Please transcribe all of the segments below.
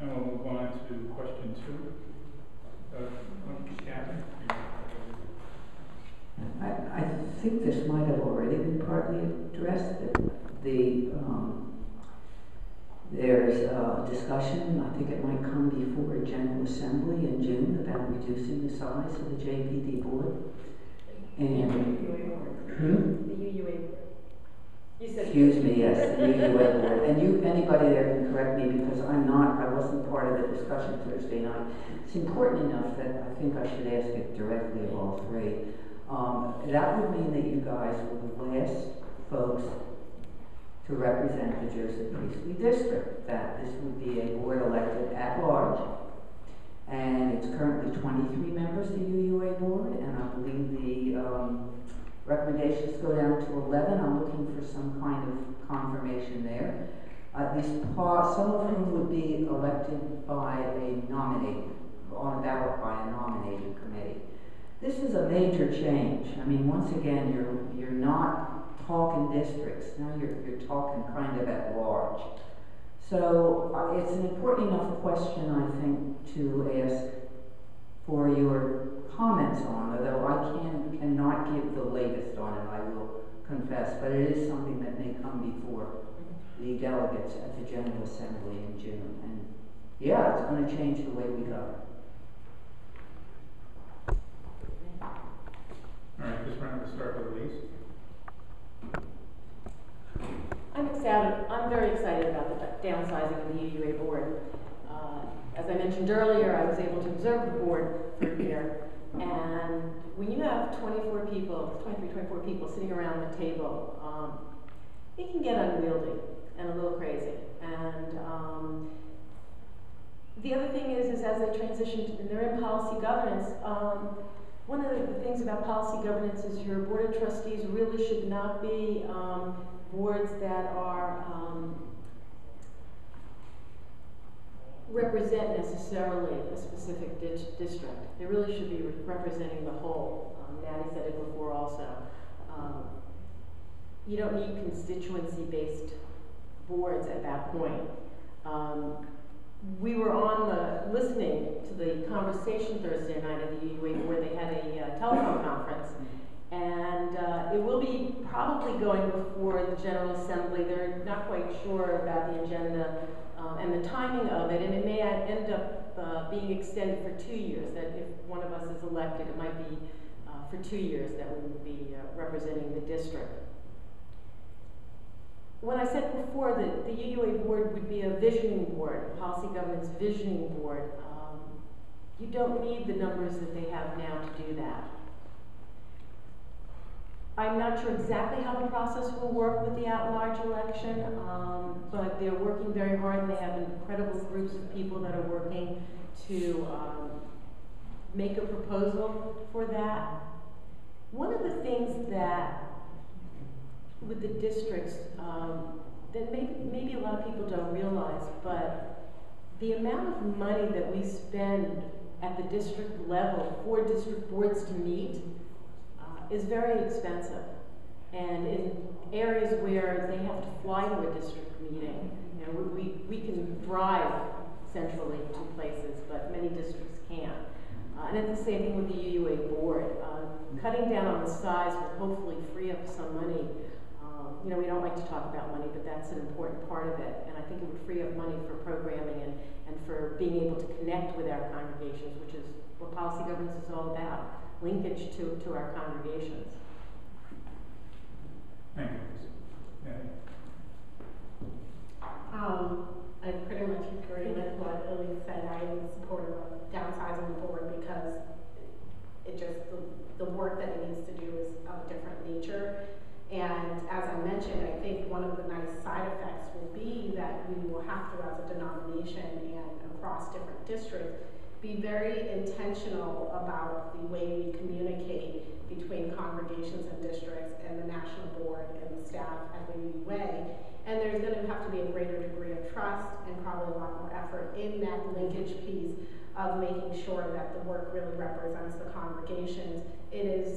And we'll move on to question 2. Catherine? I think this might have already been partly addressed. There's a discussion, I think it might come before a General Assembly in June, about reducing the size of the JPD board. And The UUA board. Excuse me, yes, the UUA board. And anybody there can correct me because I wasn't part of the discussion Thursday night. It's important enough that I think I should ask it directly of all three. That would mean that you guys were the last folks to represent the Joseph Priestley District, that this would be a board elected at large. And it's currently 23 members, the UUA board, and I believe the recommendations go down to 11. I'm looking for some kind of confirmation there. At least some of whom would be elected by on a ballot by a nominating committee. This is a major change. I mean, once again, you're not talking districts. Now you're talking kind of at large. So it's an important enough question, I think, to ask for your comments on, although I cannot give the latest on it, I will confess, but it is something that may come before the delegates at the General Assembly in June. And yeah, it's going to change the way we govern. All right, this round we'll start with Elise. I'm very excited about the downsizing of the UUA board. As I mentioned earlier, I was able to observe the board for a year, and when you have 24 people sitting around the table, it can get unwieldy and a little crazy. And the other thing is as they transition and they're in policy governance, one of the things about policy governance is your board of trustees really should not be boards that are represent necessarily a specific district. They really should be representing the whole. Natty said it before also. You don't need constituency-based boards at that point. We were listening to the conversation Thursday night at the UUA where they had a telephone conference, and it will be probably going before the General Assembly. They're not quite sure about the agenda and the timing of it, and it may end up being extended for 2 years, that if one of us is elected, it might be for 2 years that we would be representing the district. When I said before that the UUA board would be a visioning board, a policy governance visioning board, you don't need the numbers that they have now to do that. I'm not sure exactly how the process will work with the at-large election, but they're working very hard, and they have incredible groups of people that are working to make a proposal for that. One of the things that with the districts that maybe a lot of people don't realize, but the amount of money that we spend at the district level for district boards to meet is very expensive. And in areas where they have to fly to a district meeting, you know, we can drive centrally to places, but many districts can't. And it's the same thing with the UUA board. Cutting down on the size will hopefully free up some money. You know, we don't like to talk about money, but that's an important part of it. And I think it would free up money for programming and for being able to connect with our congregations, which is what policy governance is all about, linkage to our congregations. Thank you. Yeah. I pretty much agree with what Elise said. I am supportive of downsizing the board because it just, the work that it needs to do is of a different nature. And as I mentioned, I think one of the nice side effects will be that we will have to, as a denomination and across different districts, be very intentional about the way we communicate between congregations and districts and the national board and the staff at the UUA. And there's going to have to be a greater degree of trust and probably a lot more effort in that linkage piece of making sure that the work really represents the congregations.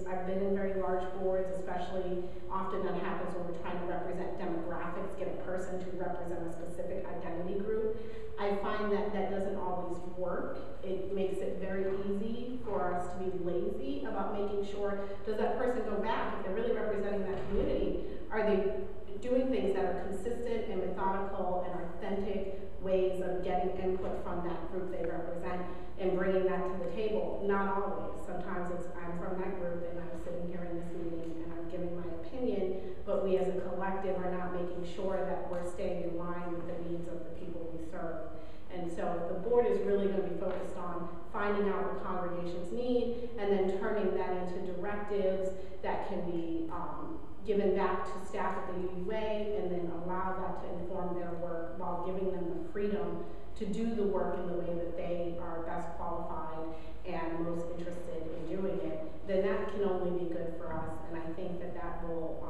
I've been in very large boards, especially often that happens when we're trying to represent demographics, get a person to represent a specific identity group. I find that that doesn't always work. It makes it very easy for us to be lazy about making sure, does that person go back, if they're really representing that community, are they doing things that are consistent and methodical and authentic ways of getting input from that group they represent and bringing that to the table? Not always. Sometimes it's, I'm from that group and I'm sitting here in this meeting and I'm giving my opinion, but we as a collective are not making sure that we're staying in line with the needs of the people we serve. And so the board is really going to be focused on finding out what congregations need and then turning that into directives that can be given back to staff at the UUA and then allow that to inform their work while giving them the freedom to do the work in the way that they are best qualified and most interested in doing it. Then that can only be good for us, and I think that that will,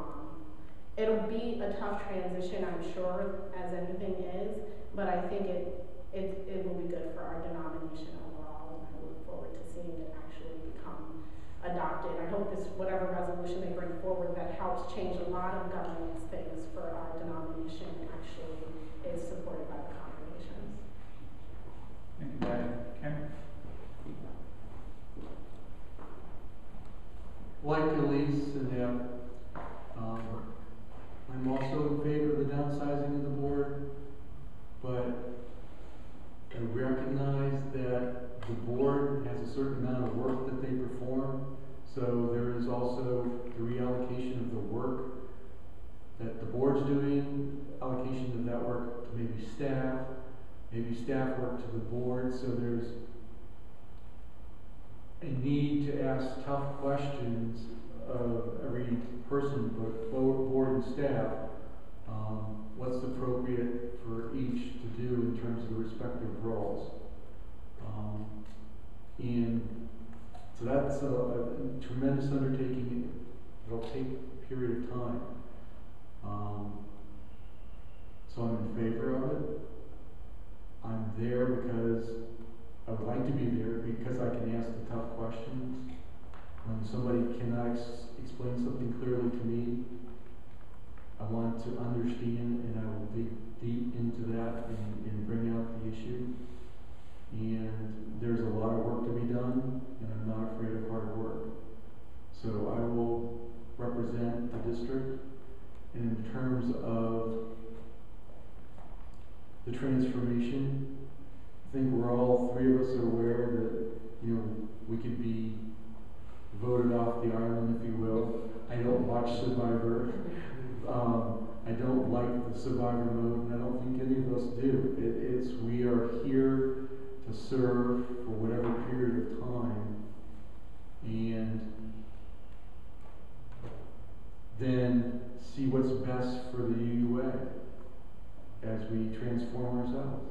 it'll be a tough transition, I'm sure, as anything is, but I think it will be good for our denomination overall, and I look forward to seeing it actually become adopted. I hope this, whatever resolution they bring forward that helps change a lot of governance things for our denomination actually is supported by the congregations. Thank you, Diane. Ken? Like Elise and Deb, I'm also in favor of the downsizing of the board, but I recognize that the board has a certain amount of work that they perform, so there is also the reallocation of the work that the board's doing, allocation of that work to maybe staff work to the board, so there's a need to ask tough questions of every person, but board and staff, what's appropriate for each to do in terms of the respective roles. And so that's a tremendous undertaking. It'll take a period of time. So I'm in favor of it. I'm there because I would like to be there because I can ask the tough questions. When somebody cannot explain something clearly to me, I want to understand, and I will dig deep into that and bring out the issue. And there's a lot of work to be done, and I'm not afraid of hard work. So I will represent the district. And in terms of the transformation, I think we're all, three of us are aware that, you know, we could be voted off the island, if you will. I don't watch Survivor. I don't like the Survivor mode, and I don't think any of us do. We are here to serve for whatever period of time, and then see what's best for the UUA as we transform ourselves.